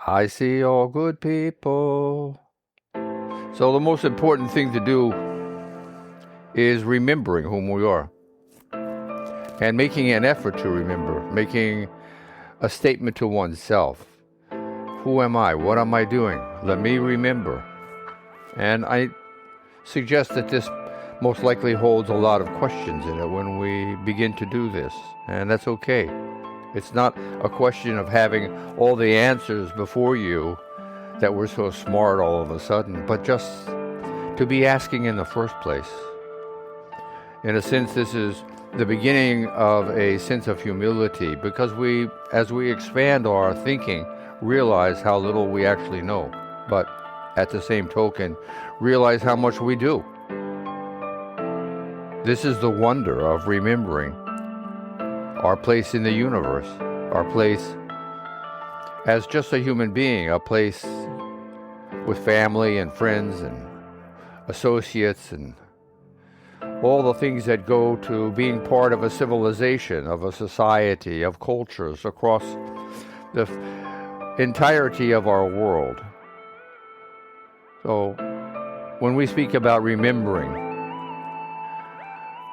I see all good people. So the most important thing to do is remembering whom we are and making an effort to remember, making a statement to oneself. Who am I? What am I doing? Let me remember. And I suggest that this most likely holds a lot of questions in it when we begin to do this, and that's okay. It's not a question of having all the answers before you that we're so smart all of a sudden, but just to be asking in the first place. In a sense, this is the beginning of a sense of humility, because we, as we expand our thinking, realize how little we actually know, but at the same token, realize how much we do. This is the wonder of remembering our place in the universe, our place as just a human being, a place with family and friends and associates and all the things that go to being part of a civilization, of a society, of cultures across the entirety of our world. So when we speak about remembering,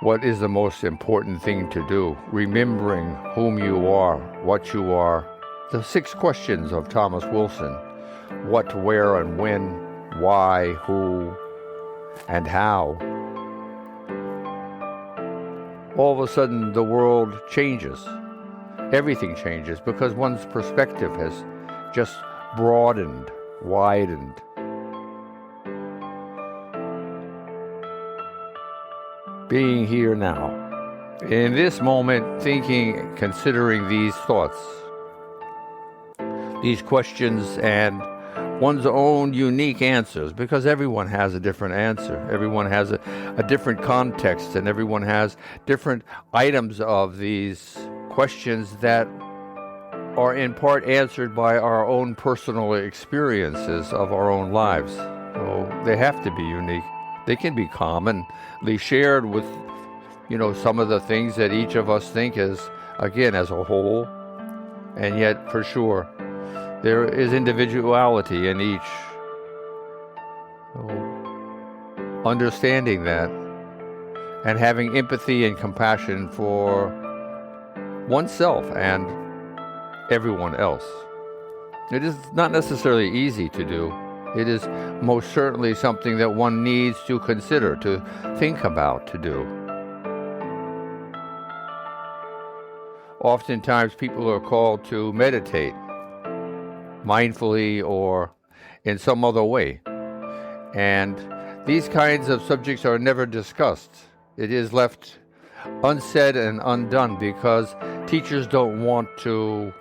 what is the most important thing to do? Remembering whom you are, what you are. The 6 questions of Thomas Wilson: what, where, and when, why, who, and how. All of a sudden, the world changes. Everything changes because one's perspective has just broadened, widened. Being here now, in this moment, thinking, considering these thoughts, these questions, and one's own unique answers, because everyone has a different answer. Everyone has a different context, and everyone has different items of these questions that are in part answered by our own personal experiences of our own lives. So they have to be unique. They can be commonly shared with, some of the things that each of us think is, again, as a whole. And yet, for sure, there is individuality in each. So, understanding that and having empathy and compassion for oneself and everyone else. It is not necessarily easy to do. It is most certainly something that one needs to consider, to think about, to do. Oftentimes people are called to meditate, mindfully or in some other way. And these kinds of subjects are never discussed. It is left unsaid and undone because teachers don't want to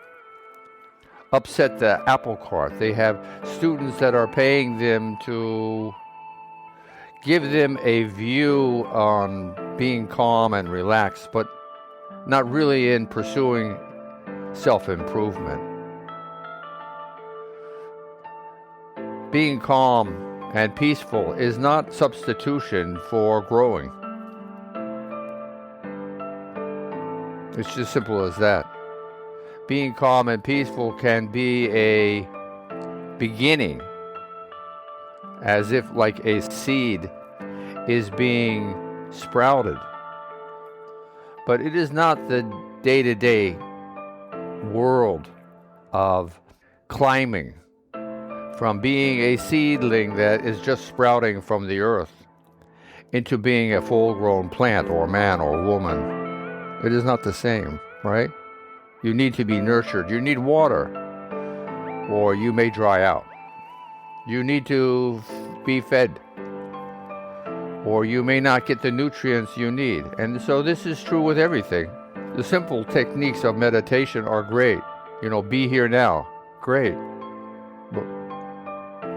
upset the apple cart. They have students that are paying them to give them a view on being calm and relaxed, but not really in pursuing self-improvement. Being calm and peaceful is not substitution for growing. It's just simple as that. Being calm and peaceful can be a beginning, as if like a seed is being sprouted. But it is not the day-to-day world of climbing from being a seedling that is just sprouting from the earth into being a full-grown plant or man or woman. It is not the same, right? You need to be nurtured. You need water, or you may dry out. You need to be fed, or you may not get the nutrients you need. And so this is true with everything. The simple techniques of meditation are great. Be here now. Great. But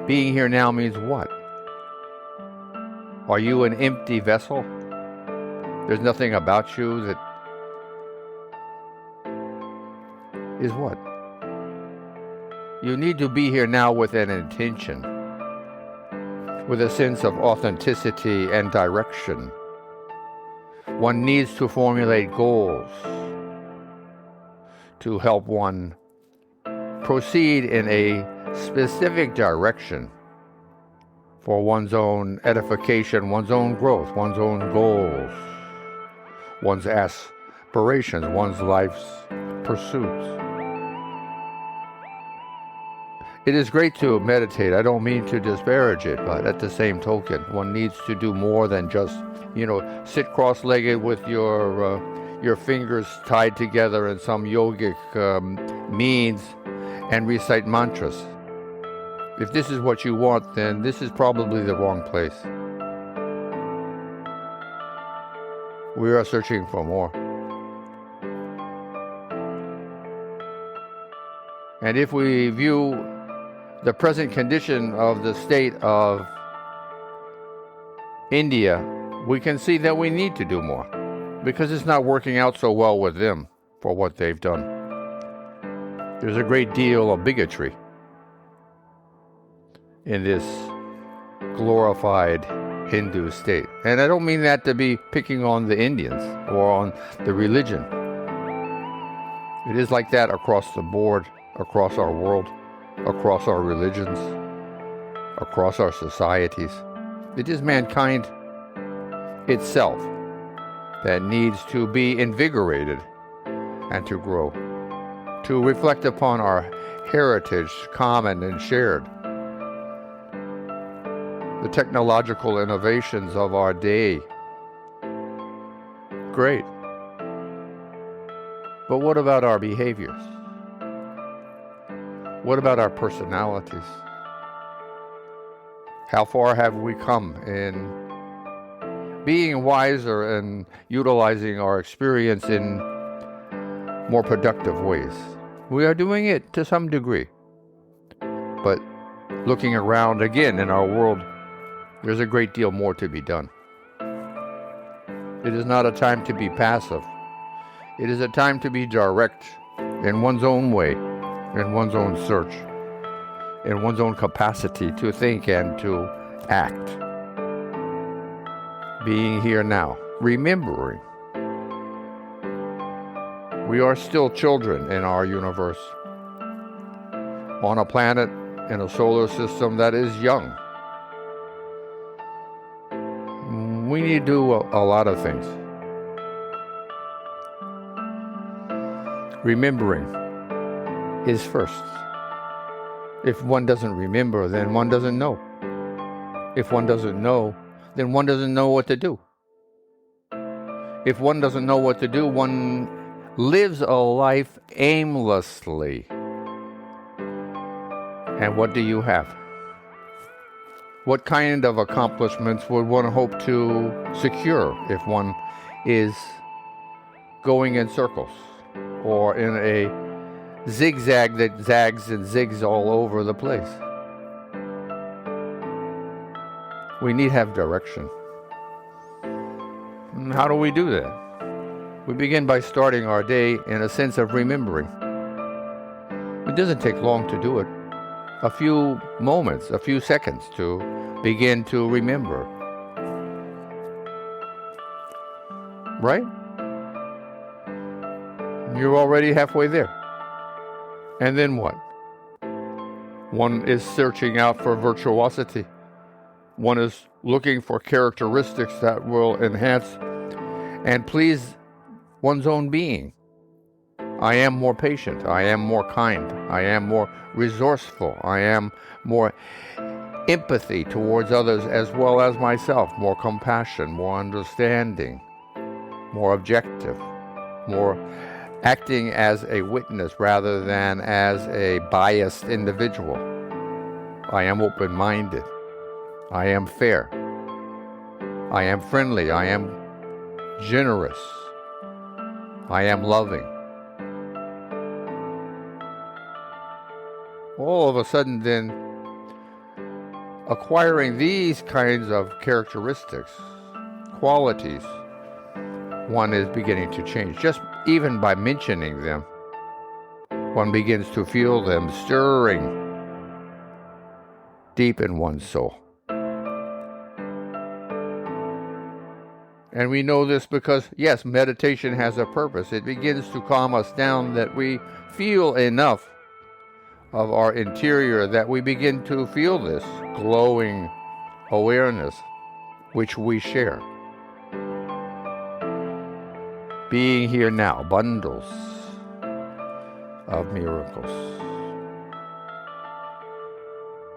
being here now means what? Are you an empty vessel? There's nothing about you that is what? You need to be here now with an intention, with a sense of authenticity and direction. One needs to formulate goals to help one proceed in a specific direction for one's own edification, one's own growth, one's own goals, one's aspirations, one's life's pursuits. It is great to meditate. I don't mean to disparage it, but at the same token, one needs to do more than just, sit cross-legged with your fingers tied together in some yogic means and recite mantras. If this is what you want, then this is probably the wrong place. We are searching for more. And if we view the present condition of the state of India, we can see that we need to do more because it's not working out so well with them for what they've done. There's a great deal of bigotry in this glorified Hindu state. And I don't mean that to be picking on the Indians or on the religion. It is like that across the board, across our world, across our religions, across our societies. It is mankind itself that needs to be invigorated and to grow, to reflect upon our heritage, common and shared. The technological innovations of our day, great. But what about our behaviors? What about our personalities? How far have we come in being wiser and utilizing our experience in more productive ways? We are doing it to some degree. But looking around again in our world, there's a great deal more to be done. It is not a time to be passive. It is a time to be direct in one's own way, in one's own search, in one's own capacity to think and to act. Being here now, remembering we are still children in our universe, on a planet in a solar system that is young. We need to do a lot of things. Remembering is first. If one doesn't remember, then one doesn't know. If one doesn't know, then one doesn't know what to do. If one doesn't know what to do, one lives a life aimlessly. And what do you have? What kind of accomplishments would one hope to secure if one is going in circles or in a zigzag that zags and zigs all over the place? We need to have direction. And how do we do that? We begin by starting our day in a sense of remembering. It doesn't take long to do it. A few moments, a few seconds to begin to remember. Right? You're already halfway there. And then what? One is searching out for virtuosity. One is looking for characteristics that will enhance and please one's own being. I am more patient. I am more kind. I am more resourceful. I am more empathy towards others as well as myself. More compassion, more understanding, more objective, more acting as a witness rather than as a biased individual. I am open-minded. I am fair. I am friendly. I am generous. I am loving. All of a sudden then, acquiring these kinds of characteristics, qualities, one is beginning to change. Just even by mentioning them, one begins to feel them stirring deep in one's soul. And we know this because, yes, meditation has a purpose. It begins to calm us down that we feel enough of our interior that we begin to feel this glowing awareness, which we share. Being here now, bundles of miracles.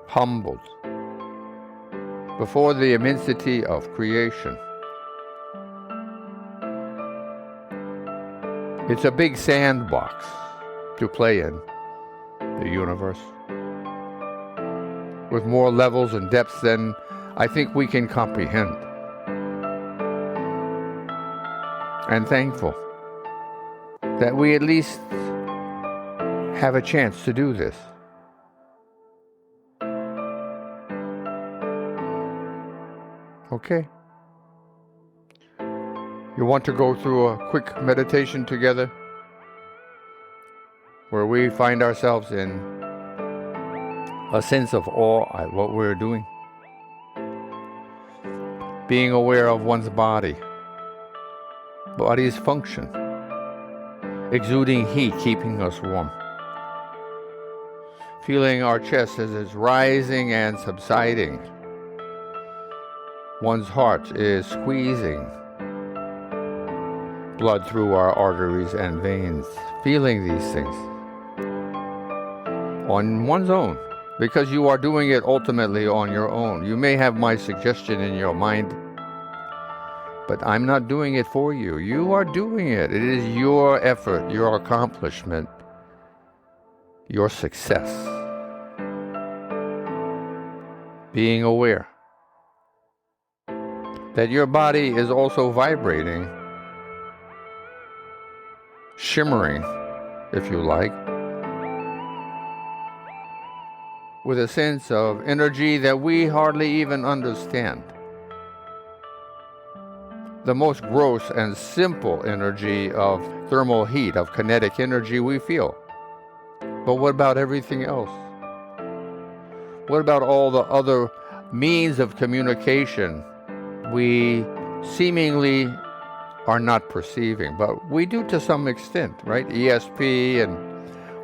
Humbled before the immensity of creation. It's a big sandbox to play in, the universe, with more levels and depths than I think we can comprehend. And thankful that we at least have a chance to do this. Okay. You want to go through a quick meditation together where we find ourselves in a sense of awe at what we're doing? Being aware of one's body's function, exuding heat, keeping us warm. Feeling our chest as it's rising and subsiding. One's heart is squeezing blood through our arteries and veins. Feeling these things on one's own, because you are doing it ultimately on your own. You may have my suggestion in your mind, but I'm not doing it for you. You are doing it. It is your effort, your accomplishment, your success. Being aware that your body is also vibrating, shimmering, if you like, with a sense of energy that we hardly even understand. The most gross and simple energy of thermal heat, of kinetic energy we feel. But what about everything else? What about all the other means of communication we seemingly are not perceiving, but we do to some extent, right? ESP, and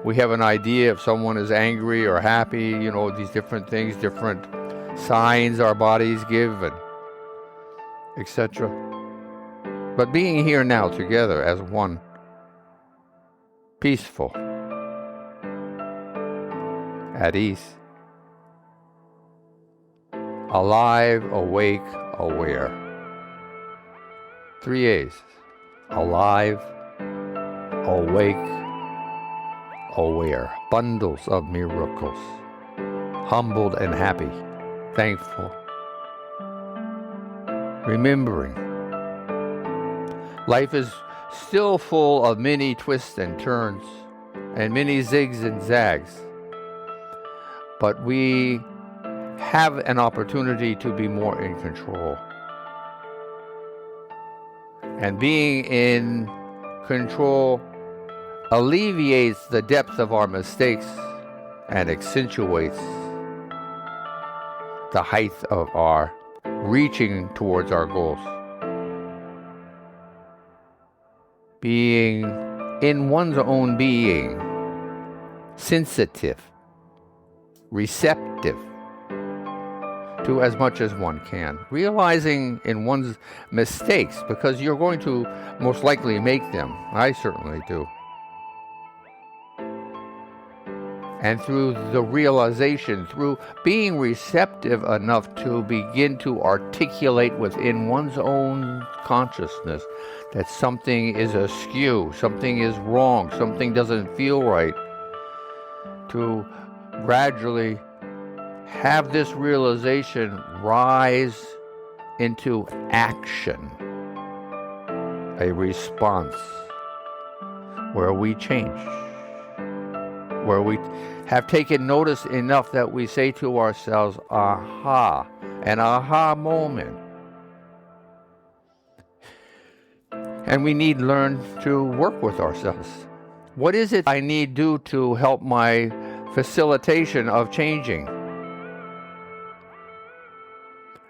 we have an idea if someone is angry or happy, these different things, different signs our bodies give, and etc. But being here now together as one, peaceful, at ease, alive, awake, aware. 3 A's. Alive, awake, aware. Bundles of miracles. Humbled and happy. Thankful. Remembering. Life is still full of many twists and turns and many zigs and zags. But we have an opportunity to be more in control. And being in control alleviates the depth of our mistakes and accentuates the height of our reaching towards our goals. Being in one's own being, sensitive, receptive to as much as one can. Realizing in one's mistakes, because you're going to most likely make them. I certainly do. And through the realization, through being receptive enough to begin to articulate within one's own consciousness that something is askew, something is wrong, something doesn't feel right, to gradually have this realization rise into action, a response where we change, where we have taken notice enough that we say to ourselves, aha, an aha moment. And we need to learn to work with ourselves. What is it I need do to help my facilitation of changing?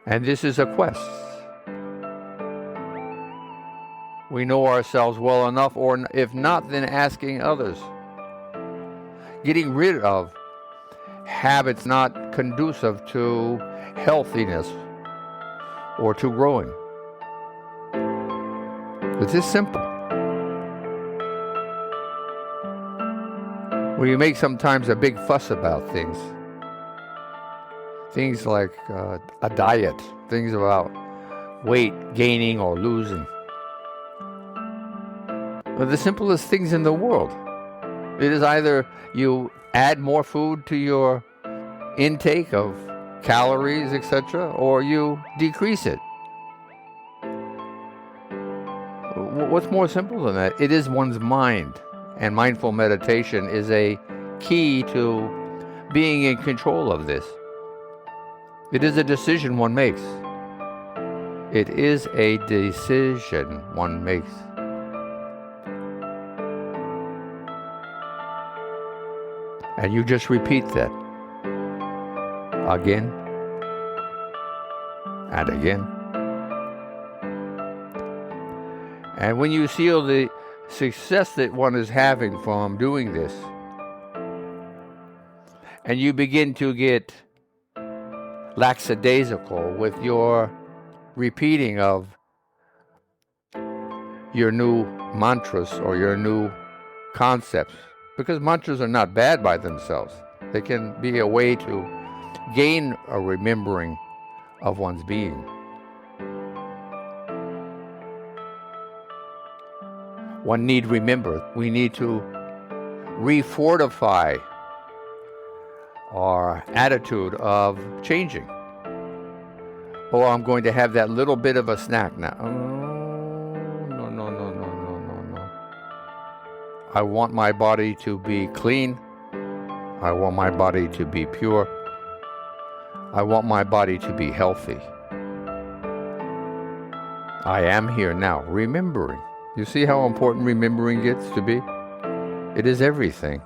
And this is a quest. We know ourselves well enough, or if not, then asking others. Getting rid of habits not conducive to healthiness or to growing. It's just simple. We make sometimes a big fuss about things. Things like a diet, things about weight gaining or losing. But the simplest things in the world. It is either you add more food to your intake of calories, etc., or you decrease it. What's more simple than that? It is one's mind, and mindful meditation is a key to being in control of this. It is a decision one makes. It is a decision one makes. And you just repeat that again and again. And when you see the success that one is having from doing this, and you begin to get lackadaisical with your repeating of your new mantras or your new concepts, because mantras are not bad by themselves. They can be a way to gain a remembering of one's being. One need remember, we need to refortify our attitude of changing. Oh, I'm going to have that little bit of a snack now. Oh, no. I want my body to be clean. I want my body to be pure. I want my body to be healthy. I am here now, remembering. You see how important remembering gets to be? It is everything.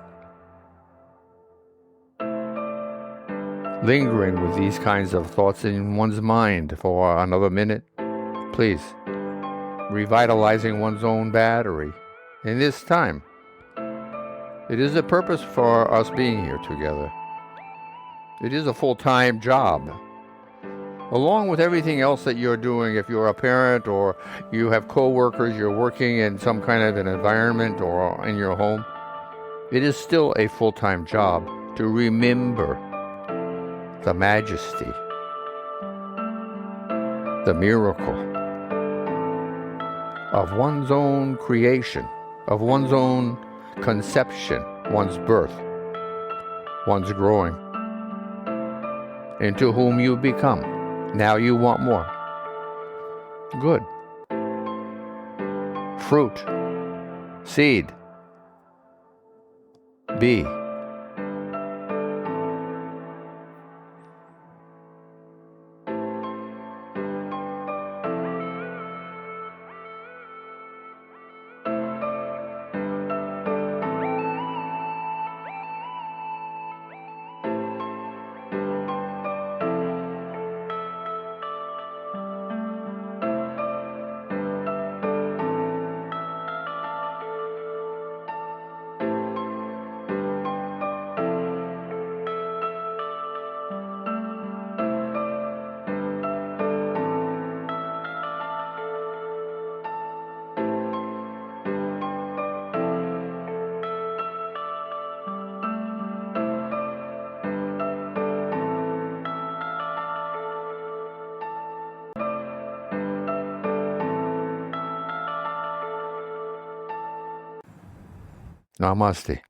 Lingering with these kinds of thoughts in one's mind for another minute, please. Revitalizing one's own battery in this time. It is a purpose for us being here together. It is a full-time job. Along with everything else that you're doing, if you're a parent or you have co-workers, you're working in some kind of an environment or in your home, it is still a full-time job to remember the majesty, the miracle of one's own creation, of one's own conception, one's birth, one's growing, into whom you become. Now you want more. Good. Fruit, seed, be. Namaste.